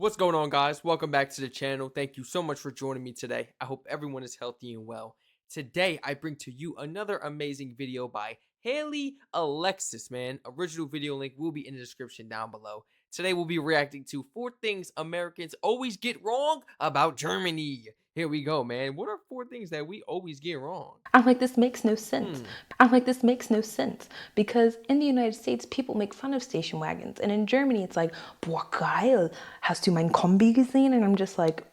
What's going on, guys? Welcome back to the channel. Thank you so much for joining me today. I hope everyone is healthy and well. Today, I bring to you another amazing video by Haley Alexis, man. Original video link will be in the description down below. Today, we'll be reacting to 4 things Americans always get wrong about Germany. Here we go, man. What are 4 things that we always get wrong? I'm like, this makes no sense. Hmm. I'm like, this makes no sense because in the United States, people make fun of station wagons. And in Germany, it's like, boah, geil, hast du mein Kombi gesehen? And I'm just like,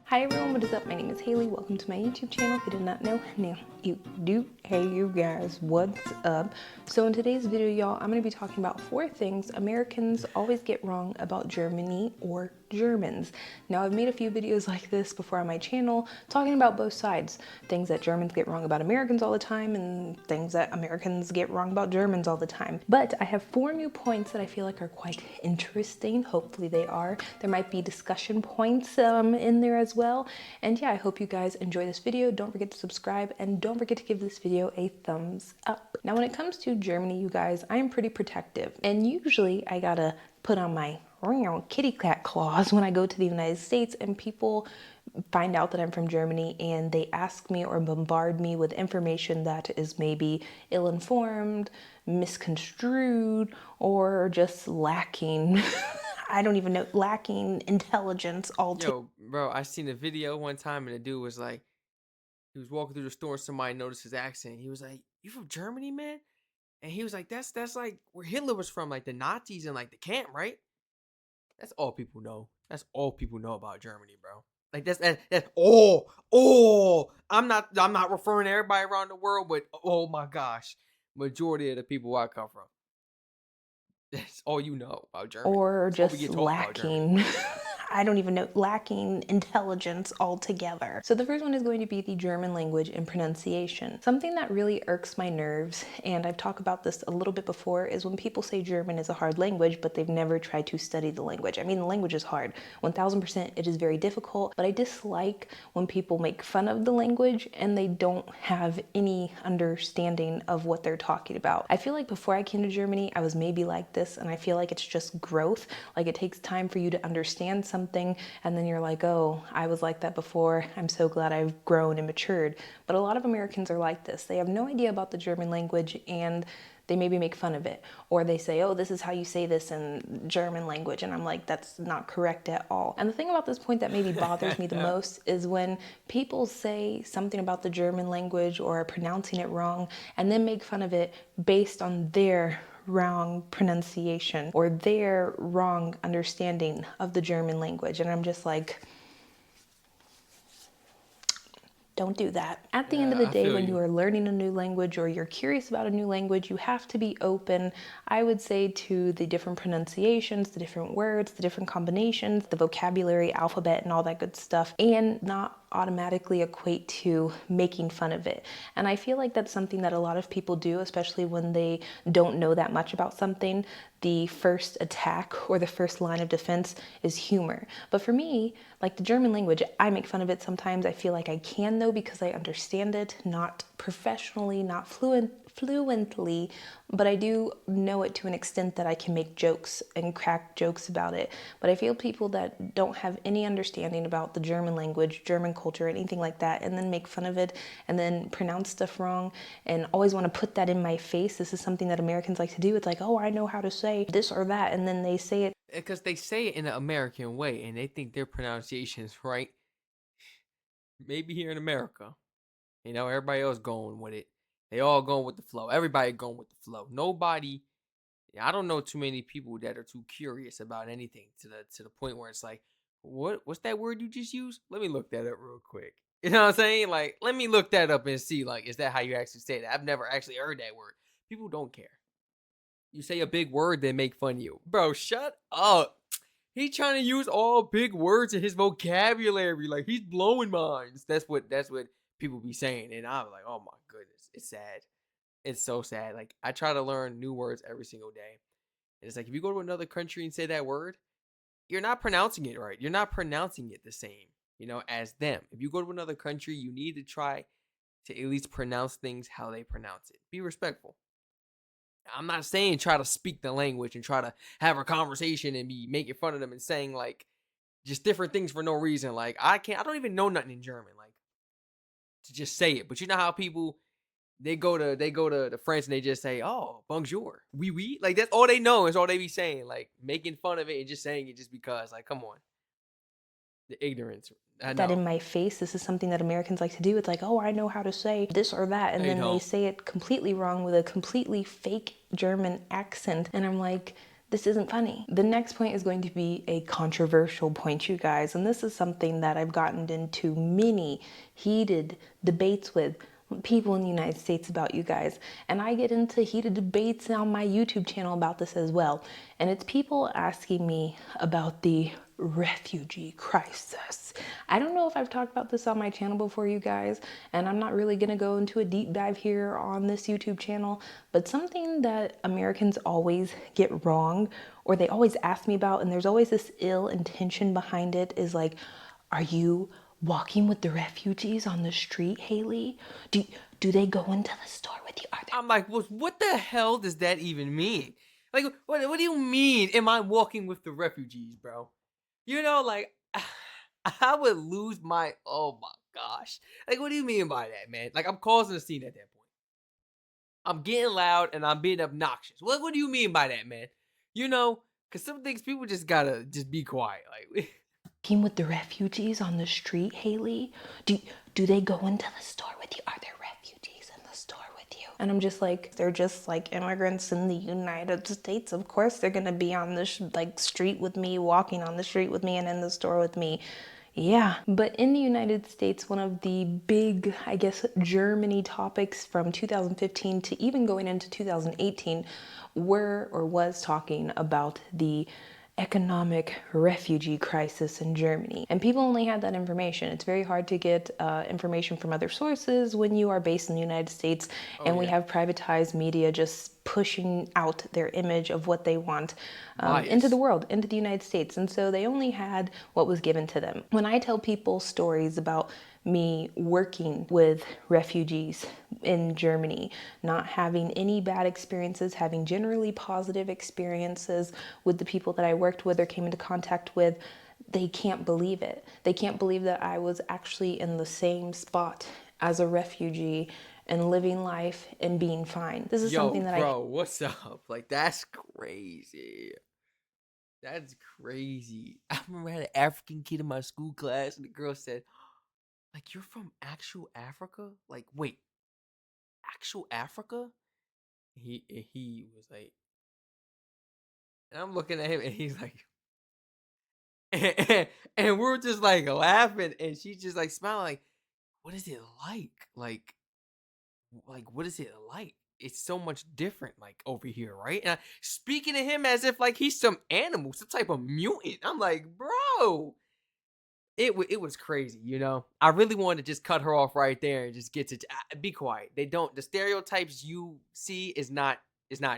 hi everyone, what is up? My name is Haley. Welcome to my YouTube channel. If you did not know, now you do. Hey you guys, what's up? So in today's video, y'all, I'm going to be talking about 4 things Americans always get wrong about Germany or Germans. Now, I've made a few videos like this before on my channel talking about both sides. Things that Germans get wrong about Americans all the time and things that Americans get wrong about Germans all the time. But I have 4 new points that I feel like are quite interesting. Hopefully they are. There might be discussion points in there as well. And yeah, I hope you guys enjoy this video. Don't forget to subscribe and don't forget to give this video a thumbs up. Now, when it comes to Germany, you guys, I am pretty protective. And usually I gotta put on my kitty cat claws when I go to the United States and people find out that I'm from Germany and they ask me or bombard me with information that is maybe ill-informed, misconstrued, or just lacking, I don't even know, lacking intelligence altogether. Yo, bro, I seen a video one time and the dude was like, he was walking through the store and somebody noticed his accent. He was like, "You from Germany, man?" And he was like, "That's like where Hitler was from, like the Nazis and like the camp, right?" That's all people know. That's all people know about Germany, bro. Like that's all. I'm not referring to everybody around the world, but oh my gosh, majority of the people where I come from. That's all you know about Germany. Or That's all we just get taught about Germany. lacking, I don't even know, lacking intelligence altogether. So the first one is going to be the German language and pronunciation. Something that really irks my nerves, and I've talked about this a little bit before, is when people say German is a hard language, but they've never tried to study the language. I mean, the language is hard. 1000% it is very difficult, but I dislike when people make fun of the language and they don't have any understanding of what they're talking about. I feel like before I came to Germany, I was maybe like this, and I feel like it's just growth. Like it takes time for you to understand something, and then you're like, oh, I was like that before. I'm so glad I've grown and matured. But a lot of Americans are like this. They have no idea about the German language, and they maybe make fun of it, or they say, oh, this is how you say this in German language, and I'm like, that's not correct at all. And the thing about this point that maybe bothers me the most is when people say something about the German language or are pronouncing it wrong and then make fun of it based on their wrong pronunciation or their wrong understanding of the German language. And I'm just like, don't do that. At the end of Yeah, the I day, feel when you you. are learning a new language or you're curious about a new language, you have to be open, I would say, to the different pronunciations, the different words, the different combinations, the vocabulary, alphabet, and all that good stuff, and not automatically equate to making fun of it. And I feel like that's something that a lot of people do, especially when they don't know that much about something. The first attack or the first line of defense is humor. But for me, like the German language, I make fun of it sometimes. I feel like I can though because I understand it, not professionally, not fluently, but I do know it to an extent that I can make jokes and crack jokes about it. But I feel people that don't have any understanding about the German language, German culture, anything like that, and then make fun of it and then pronounce stuff wrong and always want to put that in my face. This is something that Americans like to do. It's like, oh, I know how to say this or that, and then they say it. Because they say it in an American way and they think their pronunciation is right. Maybe here in America. Everybody else going with it. They all going with the flow. Everybody going with the flow. Nobody. I don't know too many people that are too curious about anything to the point where it's like, what's that word you just used? Let me look that up real quick. You know what I'm saying? Like, let me look that up and see. Like, is that how you actually say that? I've never actually heard that word. People don't care. You say a big word, they make fun of you, bro. Shut up. He trying to use all big words in his vocabulary. Like he's blowing minds. That's what people be saying. And I'm like, oh my goodness. It's sad. It's so sad. Like I try to learn new words every single day. And it's like if you go to another country and say that word, you're not pronouncing it right. You're not pronouncing it the same, as them. If you go to another country, you need to try to at least pronounce things how they pronounce it. Be respectful. I'm not saying try to speak the language and try to have a conversation and be making fun of them and saying like just different things for no reason. Like I don't even know nothing in German. Like to just say it. But you know how people they go to the French and they just say, "Oh, bonjour, oui oui." Like that's all they know is all they be saying, like making fun of it and just saying it just because. Like, come on, the ignorance. I that know. in my face. This is something that Americans like to do. It's like, oh, I know how to say this or that. And They then they don't. say it completely wrong with a completely fake German accent. And I'm like, this isn't funny. The next point is going to be a controversial point, you guys. And this is something that I've gotten into many heated debates with people in the United States about, you guys. And I get into heated debates on my YouTube channel about this as well. And it's people asking me about the refugee crisis. I don't know if I've talked about this on my channel before, you guys, and I'm not really gonna go into a deep dive here on this YouTube channel, but something that Americans always get wrong, or they always ask me about, and there's always this ill intention behind it, is like, are you walking with the refugees on the street, Haley? Do they go into the store with you? Are there I'm like, what the hell does that even mean? Like, what do you mean? Am I walking with the refugees, bro? You know, like, I would lose my. Oh my gosh! Like, what do you mean by that, man? Like, I'm causing a scene at that point. I'm getting loud and I'm being obnoxious. What do you mean by that, man? You know, because some things people just gotta just be quiet. Like, walking with the refugees on the street, Haley? Do they go into the store with you? Are there refugees in the store with you? And I'm just like, they're just like immigrants in the United States. Of course they're gonna be on the like street with me, walking on the street with me, and in the store with me. Yeah, but in the United States, one of the big, I guess, Germany topics from 2015 to even going into 2018 were or was talking about the economic refugee crisis in Germany. And people only had that information. It's very hard to get information from other sources when you are based in the United States, oh and we yeah, have privatized media just pushing out their image of what they want into the bias. world, into the United States. And so they only had what was given to them. When I tell people stories about me working with refugees in Germany, not having any bad experiences, having generally positive experiences with the people that I worked with or came into contact with, they can't believe it. They can't believe that I was actually in the same spot as a refugee and living life and being fine. This is Yo, something that I bro, what's up? Like, that's crazy. That's crazy. I remember I had an African kid in my school class, and the girl said, like, you're from actual Africa? Like, wait, actual Africa? He was like, and I'm looking at him, and he's like, and we're just like laughing, and she's just like smiling, like, what is it like? Like, what is it like? It's so much different, like over here, right? And speaking to him as if like he's some animal, some type of mutant. I'm like, bro, it was crazy, you know. I really wanted to just cut her off right there and just get to be quiet. They don't. The stereotypes you see is not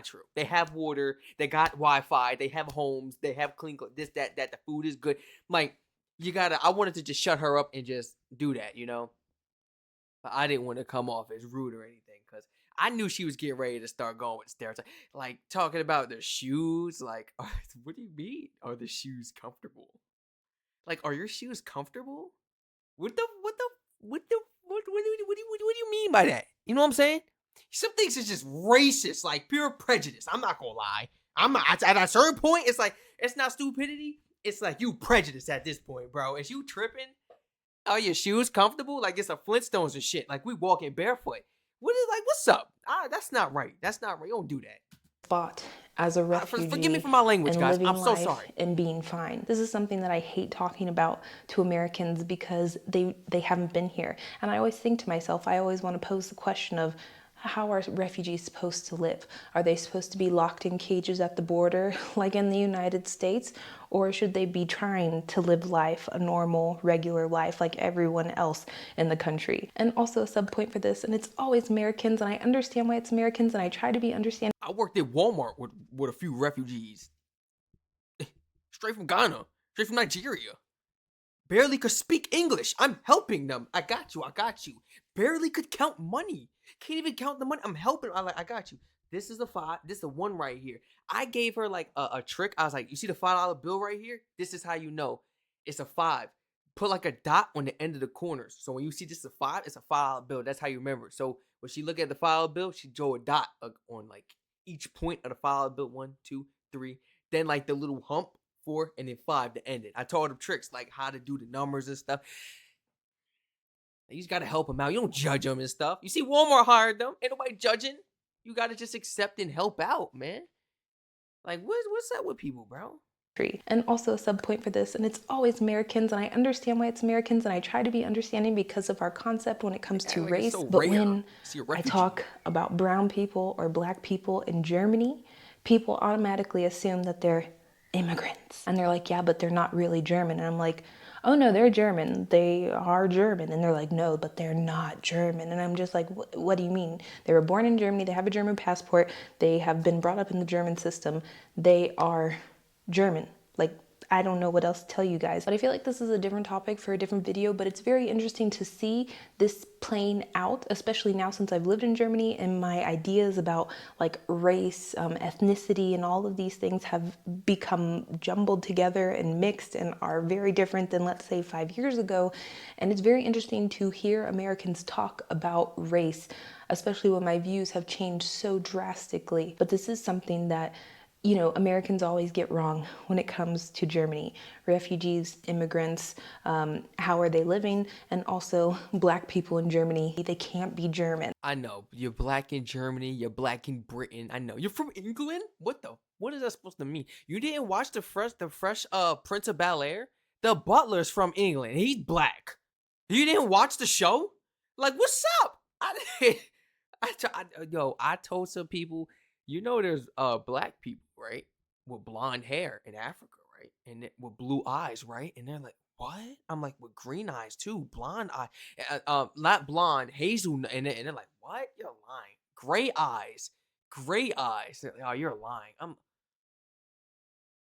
true. They have water, they got Wi-Fi, they have homes, they have clean this that the food is good. Like you gotta. I wanted to just shut her up and just do that, you know. But I didn't want to come off as rude or anything because I knew she was getting ready to start going with stereotypes, like talking about their shoes. Like, what do you mean? Are the shoes comfortable? Like, are your shoes comfortable? What do you mean by that? You know what I'm saying? Some things is just racist, like pure prejudice. I'm not gonna lie. I'm not, at a certain point, it's like it's not stupidity. It's like you prejudice at this point, bro. Is you tripping? Are your shoes comfortable? Like it's a Flintstones and shit. Like we walking barefoot. What is like? What's up? That's not right. That's not right. You don't do that. spot as a Forgive me refugee for my language, and guys. living I'm so life sorry. and being fine. This is something that I hate talking about to Americans because they haven't been here. And I always think to myself, I always want to pose the question of how are refugees supposed to live? Are they supposed to be locked in cages at the border like in the United States? Or should they be trying to live life, a normal, regular life like everyone else in the country? And also a sub point for this, and it's always Americans, and I understand why it's Americans, and I try to be understanding. I worked at Walmart with a few refugees, straight from Ghana, straight from Nigeria. Barely could speak English. I'm helping them. I got you. I got you. Barely could count money. Can't even count the money. I'm helping. I got you. This is the five. This is the one right here. I gave her like a trick. I was like, you see the $5 bill right here? This is how you know it's a five. Put like a dot on the end of the corners. So when you see this is a five, it's a $5 bill. That's how you remember it. So when she look at the $5 bill, she drew a dot on like each point of the $5 bill. One, two, three. Then like the little hump, four, and then five to end it. I taught her tricks like how to do the numbers and stuff. You just gotta help them out. You don't judge them and stuff. You see, Walmart hired them. Ain't nobody judging. You gotta just accept and help out, man. Like, what's up with people, bro? And also a sub point for this, and it's always Americans, and I understand why it's Americans, and I try to be understanding because of our concept when it comes to Like it's race. so But rare. when See a I refugee. talk about brown people or black people in Germany, people automatically assume that they're immigrants. And they're like, yeah, but they're not really German. And I'm like, oh no, they're German. They are German. And they're like, no, but they're not German. And I'm just like, what do you mean? They were born in Germany. They have a German passport. They have been brought up in the German system. They are German. Like, I don't know what else to tell you guys, but I feel like this is a different topic for a different video, but it's very interesting to see this playing out, especially now since I've lived in Germany and my ideas about like race, ethnicity, and all of these things have become jumbled together and mixed and are very different than, let's say, 5 years ago. And it's very interesting to hear Americans talk about race, especially when my views have changed so drastically. But this is something that Americans always get wrong when it comes to Germany. Refugees, immigrants, how are they living? And also black people in Germany, they can't be German. I know you're black in Germany. You're black in Britain. I know you're from England. What is that supposed to mean? You didn't watch the fresh Prince of Bel Air. The butler's from England. He's black. You didn't watch the show? Like, what's up? I told some people, there's black people, right, with blonde hair in Africa, right, and with blue eyes, right, and they're like, what? I'm like, with green eyes too, blonde eye, not blonde, hazel, and they're like, what? You're lying. Gray eyes, gray eyes. They're like, oh, you're lying.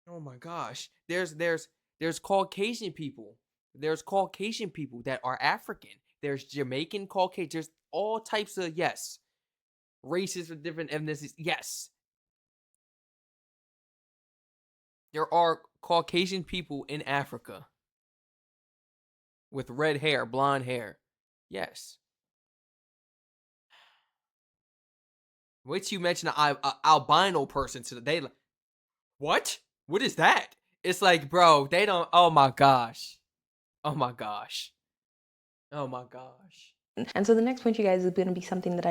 Oh my gosh. There's Caucasian people. There's Caucasian people that are African. There's Jamaican Caucasian. There's all types of yes. Races with different ethnicities. Yes. There are Caucasian people in Africa with red hair, blonde hair. Yes. Wait till you mention an albino person to they like, what? What is that? It's like, bro, they don't. Oh my gosh. Oh my gosh. Oh my gosh. And so the next point, you guys, is going to be something that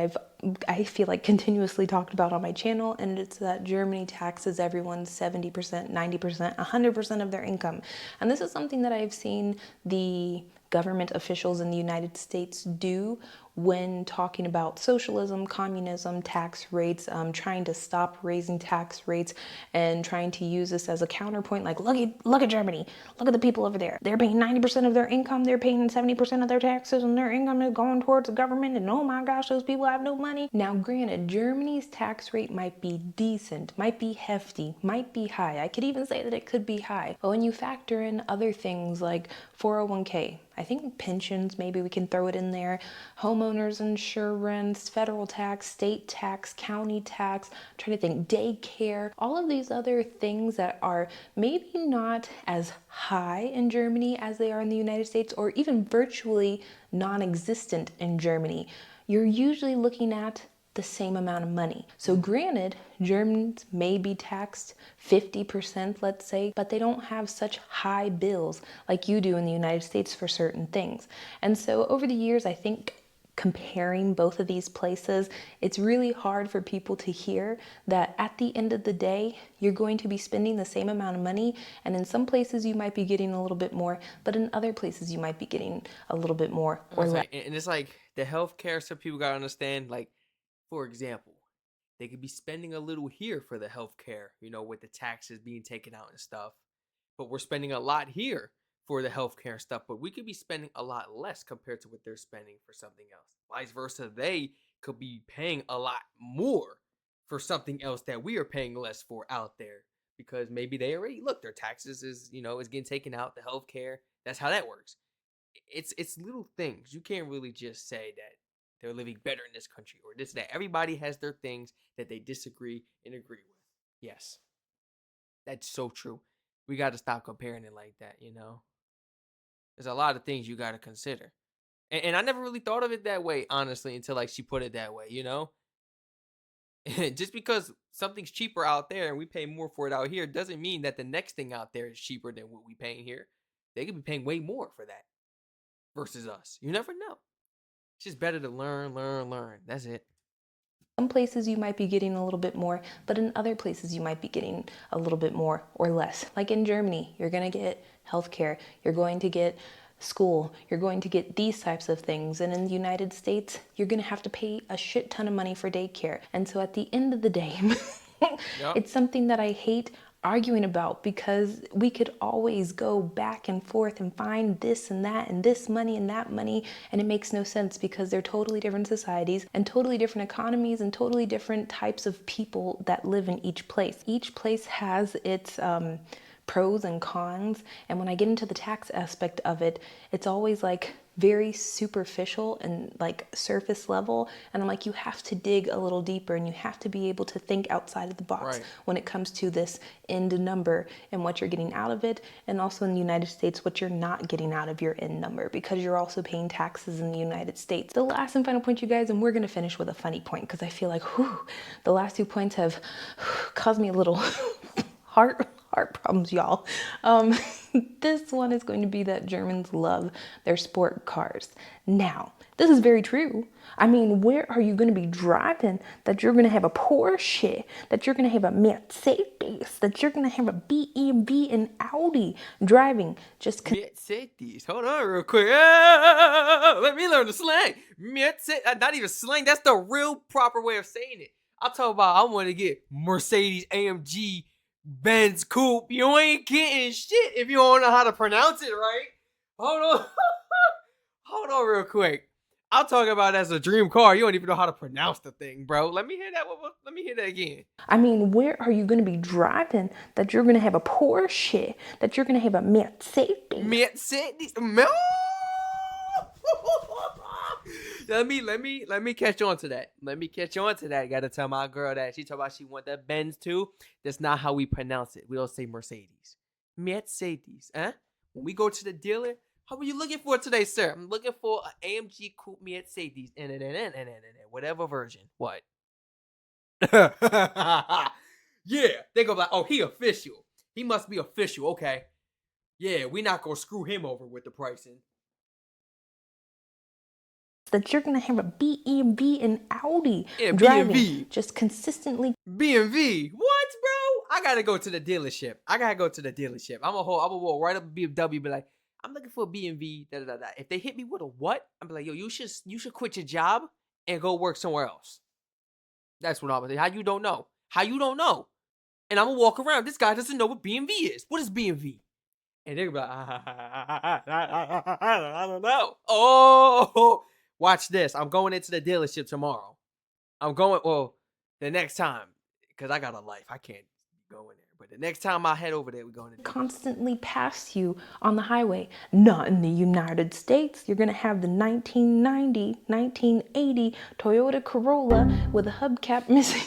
I feel like continuously talked about on my channel, and it's that Germany taxes everyone 70%, 90%, 100% of their income. And this is something that I've seen the government officials in the United States do when talking about socialism, communism, tax rates, trying to stop raising tax rates and trying to use this as a counterpoint. Like, look at Germany. Look at the people over there. They're paying 90% of their income. They're paying 70% of their taxes, and their income is going towards the government. And oh my gosh, those people have no money. Now, granted, Germany's tax rate might be decent, might be hefty, might be high. I could even say that it could be high. But when you factor in other things like 401k, I think pensions, maybe we can throw it in there, homeowners insurance, federal tax, state tax, county tax, I'm trying to think, daycare, all of these other things that are maybe not as high in Germany as they are in the United States, or even virtually non-existent in Germany. You're usually looking at the same amount of money. So granted, Germans may be taxed 50%, let's say, but they don't have such high bills like you do in the United States for certain things. And so over the years, I think comparing both of these places, it's really hard for people to hear that at the end of the day, you're going to be spending the same amount of money, and in some places you might be getting a little bit more, but in other places you might be getting a little bit more or less. And it's like the healthcare. Some people gotta understand. Like, for example, they could be spending a little here for the healthcare, with the taxes being taken out and stuff. But we're spending a lot here for the healthcare stuff, but we could be spending a lot less compared to what they're spending for something else. Vice versa, they could be paying a lot more for something else that we are paying less for out there because maybe they already look their taxes is getting taken out, the healthcare. That's how that works. It's little things. You can't really just say that they're living better in this country or this, that. Everybody has their things that they disagree and agree with. Yes, that's so true. We got to stop comparing it like that, you know? There's a lot of things you got to consider. And I never really thought of it that way, honestly, until like she put it that way, you know? Just because something's cheaper out there and we pay more for it out here doesn't mean that the next thing out there is cheaper than what we paying here. They could be paying way more for that versus us. You never know. It's just better to learn, learn, learn. That's it. Some places you might be getting a little bit more, but in other places you might be getting a little bit more or less. Like in Germany, you're going to get healthcare, you're going to get school, you're going to get these types of things. And in the United States, you're going to have to pay a shit ton of money for daycare. And so at the end of the day, Yep. it's something that I hate arguing about, because we could always go back and forth and find this and that and this money and that money, and it makes no sense because they're totally different societies and totally different economies and totally different types of people that live in each place. Each place has its pros and cons, and when I get into the tax aspect of it, it's always like very superficial and like surface level, and I'm like, you have to dig a little deeper and you have to be able to think outside of the box Right. when it comes to this end number and what you're getting out of it, and also in the United States what you're not getting out of your end number, because you're also paying taxes in the United States. The last and final point, you guys, and we're gonna finish with a funny point because I feel like the last 2 points have caused me a little heart problems, y'all. This one is going to be that Germans love their sport cars. Now, this is very true. I mean, where are you going to be driving that you're going to have a Porsche, that you're going to have a Mercedes, that you're going to have a BMW and Audi driving just Mercedes. Hold on real quick. Let me learn the slang. Mercedes. Not even slang. That's the real proper way of saying it. I'll talk about I want to get Mercedes AMG Benz Coupe. You ain't getting shit if you don't know how to pronounce it right. Hold on. Hold on real quick. I'll talk about it as a dream car. You don't even know how to pronounce the thing, bro. Let me hear that. Let me hear that again. I mean, where are you going to be driving that you're going to have a Porsche, that you're going to have a Mercedes? Mercedes. Let me catch on to that. Let me catch on to that. Gotta tell my girl that she talk about she want that Benz too. That's not how we pronounce it. We don't say Mercedes. Mercedes, huh? When we go to the dealer, how are you looking for today, sir? I'm looking for an AMG Coupe Mercedes, and whatever version. What? Yeah, they go like, oh, he official. He must be official. Okay. Yeah, we not gonna screw him over with the pricing. That you're going to have a BMW and Audi Yeah, driving BMW. just consistently. BMW. What, bro? I gotta go to the dealership. I'm gonna walk right up to BMW, be like, I'm looking for a BMW. Da, da, da, da. If they hit me with a what, I'm be like, yo, you should quit your job and go work somewhere else. That's what I'm gonna say. How you don't know? How you don't know? And I'm gonna walk around. This guy doesn't know what BMW is. What is BMW? And they're gonna be like, I don't know. Oh, watch this. I'm going into the dealership tomorrow. The next time, because I got a life. I can't go in there. But the next time I head over there, we're going to Constantly pass you on the highway. Not in the United States. You're going to have the 1990, 1980 Toyota Corolla with a hubcap missing.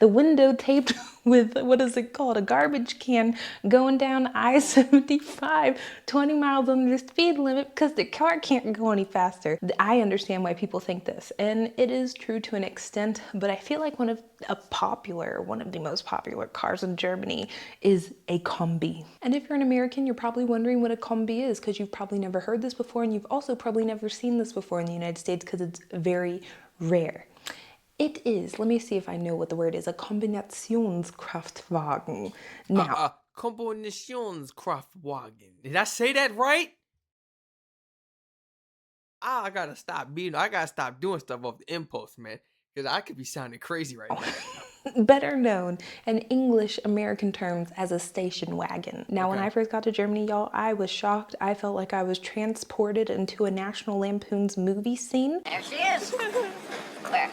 The window taped with, what is it called, a garbage can, going down I-75 20 miles under the speed limit because the car can't go any faster. I understand why people think this, and it is true to an extent, but I feel like one of the most popular cars in Germany is a Kombi. And if you're an American, you're probably wondering what a Kombi is, because you've probably never heard this before, and you've also probably never seen this before in the United States because it's very rare. It is, let me see if I know what the word is, a Kombinationskraftwagen. Now, Kombinationskraftwagen. Did I say that right? I gotta stop doing stuff off the impulse, man. Because I could be sounding crazy right now. better known in English American terms as a station wagon. Now, when Okay. I first got to Germany, y'all, I was shocked. I felt like I was transported into a National Lampoon's movie scene. There she is. Where?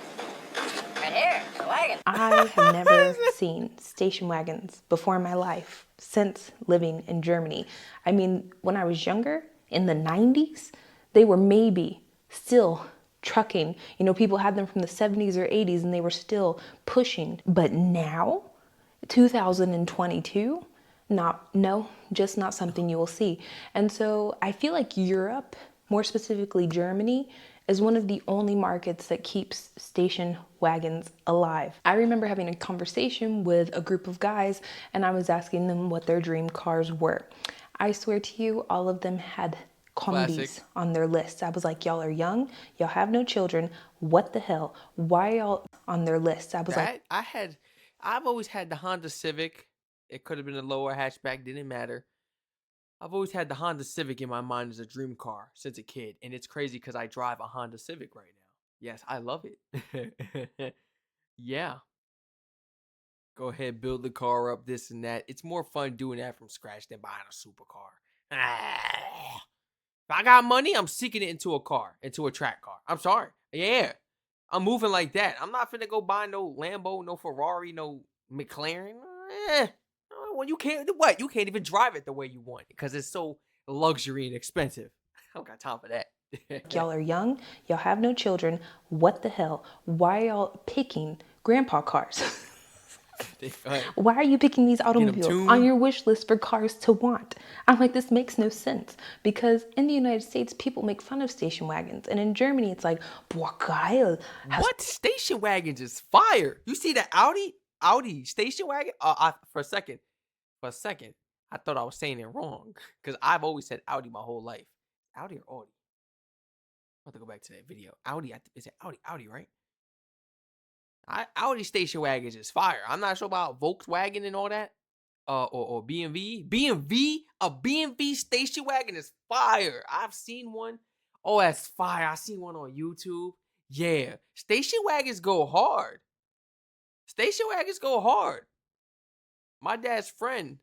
Right here, the wagon. I have never seen station wagons before in my life since living in Germany. I mean, when I was younger, in the 90s, they were maybe still trucking. You know, people had them from the 70s or 80s and they were still pushing. But now, 2022, just not something you will see. And so I feel like Europe, more specifically Germany, is one of the only markets that keeps station wagons alive. I remember having a conversation with a group of guys and I was asking them what their dream cars were. I swear to you, all of them had Classic. combis on their list. I was like, y'all are young, y'all have no children, what the hell? Why y'all on their list? I was like, I've always had the Honda Civic. It could have been a lower hatchback, didn't matter. I've always had the Honda Civic in my mind as a dream car since a kid, and it's crazy because I drive a Honda Civic right now. Yes, I love it. Yeah, go ahead, build the car up, this and that. It's more fun doing that from scratch than buying a supercar. If I got money, I'm seeking it into a car, into a track car. I'm sorry. Yeah, I'm moving like that. I'm not finna go buy no Lambo, no Ferrari, no McLaren. Eh. Well, you can't. What? You can't even drive it the way you want because it's so luxury and expensive. I don't got time for that. y'all are young, y'all have no children, what the hell? Why y'all picking grandpa cars? Why are you picking these automobiles on your wish list for cars to want? I'm like, this makes no sense because in the United States, people make fun of station wagons. And in Germany, it's like, boah, geil. What? Station wagons is fire. You see the Audi station wagon? For a second, I thought I was saying it wrong because I've always said Audi my whole life. Audi or Audi? I have to go back to that video. Audi, is it Audi, right? Audi station wagons is fire. I'm not sure about Volkswagen and all that. Or BMW. A BMW station wagon is fire. I've seen one. Oh, that's fire. I seen one on YouTube. Yeah. Station wagons go hard. Station wagons go hard. My dad's friend,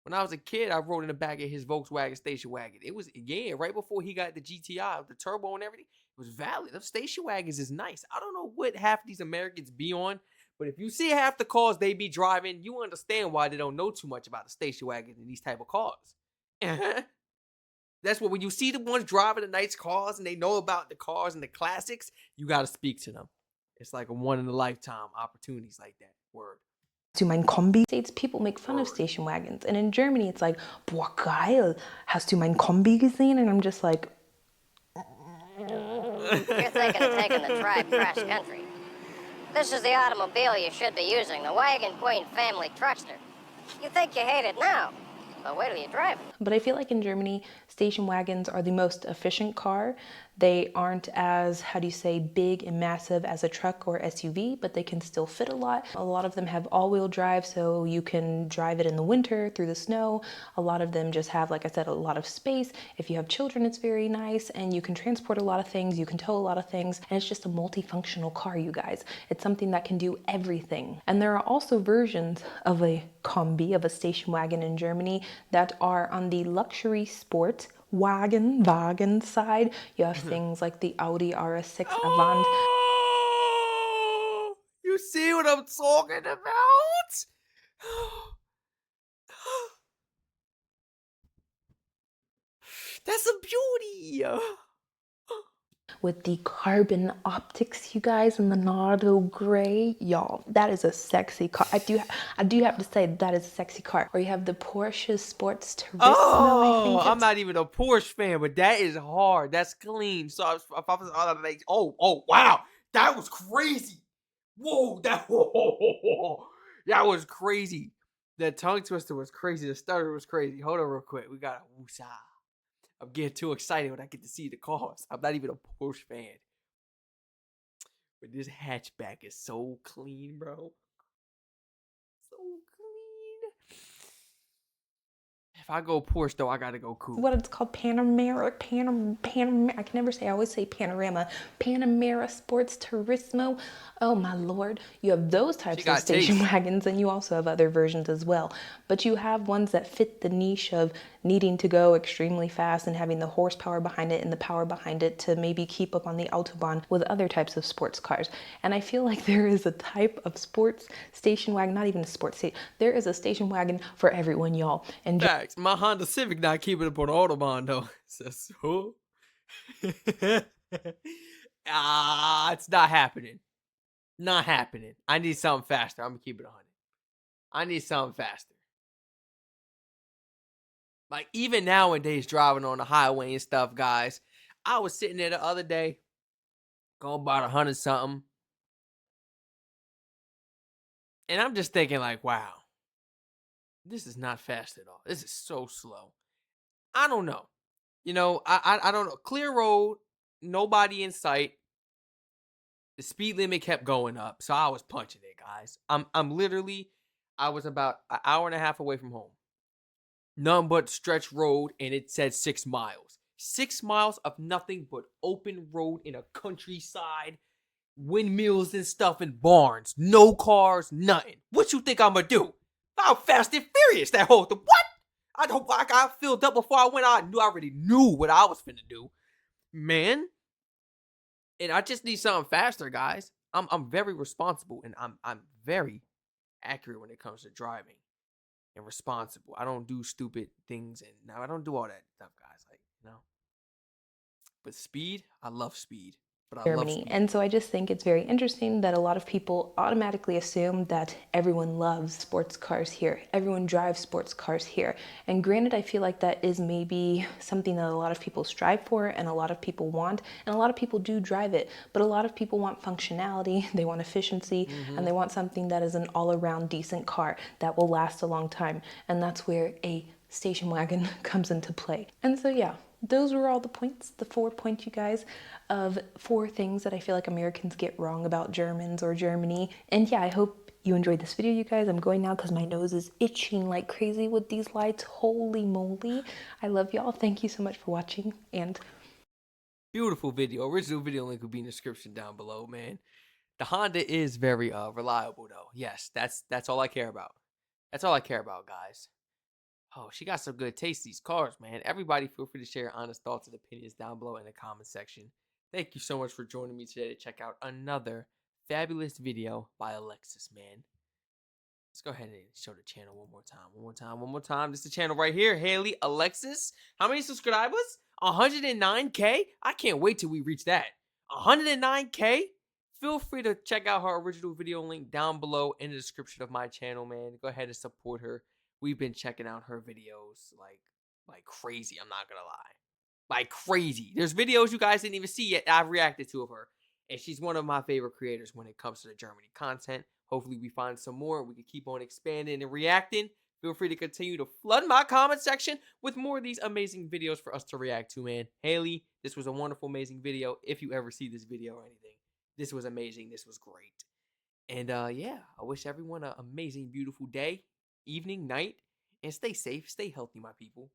when I was a kid, I rode in the back of his Volkswagen station wagon. It was, right before he got the GTI, the turbo and everything. It was valid. The station wagons is nice. I don't know what half these Americans be on, but if you see half the cars they be driving, you understand why they don't know too much about the station wagons and these type of cars. That's what, when you see the ones driving the nice cars and they know about the cars and the classics, you got to speak to them. It's like a one in a lifetime opportunities like that. Word. To mein Kombi. States, people make fun of station wagons. And in Germany, it's like, boah, geil. Hast du mein Kombi gesehen? And I'm just like, You're thinking of taking the tribe cross country. This is the automobile you should be using, the Wagon Queen family truckster. You think you hate it now, but wait till you drive it. but I feel like in Germany, station wagons are the most efficient car. They aren't as, big and massive as a truck or SUV, but they can still fit a lot. A lot of them have all-wheel drive, so you can drive it in the winter through the snow. A lot of them just have, like I said, a lot of space. If you have children, it's very nice, and you can transport a lot of things, you can tow a lot of things, and it's just a multifunctional car, you guys. It's something that can do everything. And there are also versions of a Kombi, of a station wagon in Germany, that are on the luxury sport wagon side. You have things like the Audi RS6 Avant. Oh, you see what I'm talking about? That's a beauty. With the carbon optics, you guys, and the Nardo gray, y'all, that is a sexy car. I do have to say that is a sexy car. Or you have the Porsche Sports Turismo. Oh, I'm not even a Porsche fan, but that is hard. That's clean. So if I was like, oh, wow, that was crazy. Whoa, that was crazy. The tongue twister was crazy. The stutter was crazy. Hold on real quick. We got a woosah. I'm getting too excited when I get to see the cars. I'm not even a Porsche fan. But this hatchback is so clean, bro. So clean. If I go Porsche, though, I gotta go coupe. What it's called, Panamera, I can never say, I always say Panorama. Panamera Sports Turismo. Oh my lord. You have those types of station wagons, and you also have other versions as well. But you have ones that fit the niche of needing to go extremely fast and having the horsepower behind it and the power behind it to maybe keep up on the Autobahn with other types of sports cars. And I feel like there is a type of sports station wagon, not even a sports station, there is a station wagon for everyone, y'all. And facts. My Honda Civic not keeping up on the Autobahn, though. So, It's not happening. Not happening. I need something faster. I'm gonna keep it 100. I need something faster. Like even nowadays, driving on the highway and stuff, guys. I was sitting there the other day, going about 100 something, and I'm just thinking like, wow, this is not fast at all. This is so slow. I don't know. I don't know. Clear road, nobody in sight. The speed limit kept going up, so I was punching it, guys. I'm literally, I was about an hour and a half away from home. None but stretch road, and it said 6 miles. 6 miles of nothing but open road in a countryside, windmills and stuff and barns. No cars, nothing. What you think I'm gonna do? I'm fast and furious that whole thing. What? I don't like I filled up before I went. I already knew what I was finna do. Man. And I just need something faster, guys. I'm very responsible and I'm very accurate when it comes to driving and responsible. I don't do stupid things and now I don't do all that stuff, guys. But speed, I love speed. But I love Germany. speed. And so I just think it's very interesting that a lot of people automatically assume that everyone loves sports cars here. Everyone drives sports cars here. And granted, I feel like that is maybe something that a lot of people strive for and a lot of people want. And a lot of people do drive it. But a lot of people want functionality, they want efficiency, and they want something that is an all-around decent car that will last a long time. And that's where a station wagon comes into play. And so yeah, those were all the points, the 4 points, you guys, of 4 things that I feel like Americans get wrong about Germans or Germany. And yeah, I hope you enjoyed this video, you guys. I'm going now because my nose is itching like crazy with these lights. Holy moly. I love y'all. Thank you so much for watching. And Beautiful video. Original video link will be in the description down below, man. The Honda is very reliable though. Yes, that's all I care about. That's all I care about, guys. Oh, she got some good taste, these cars, man. Everybody feel free to share your honest thoughts and opinions down below in the comment section. Thank you so much for joining me today to check out another fabulous video by Alexis, man. Let's go ahead and show the channel one more time. One more time. This is the channel right here. Haley Alexis. How many subscribers? 109K? I can't wait till we reach that. 109K? Feel free to check out her original video link down below in the description of my channel, man. Go ahead and support her. We've been checking out her videos like crazy. I'm not gonna lie. Like crazy. There's videos you guys didn't even see yet I've reacted to of her. And she's one of my favorite creators when it comes to the Germany content. Hopefully we find some more. We can keep on expanding and reacting. Feel free to continue to flood my comment section with more of these amazing videos for us to react to, man. Haley, this was a wonderful, amazing video. If you ever see this video or anything, this was amazing. This was great. And yeah, I wish everyone an amazing, beautiful day, evening, night, and stay safe, stay healthy, my people.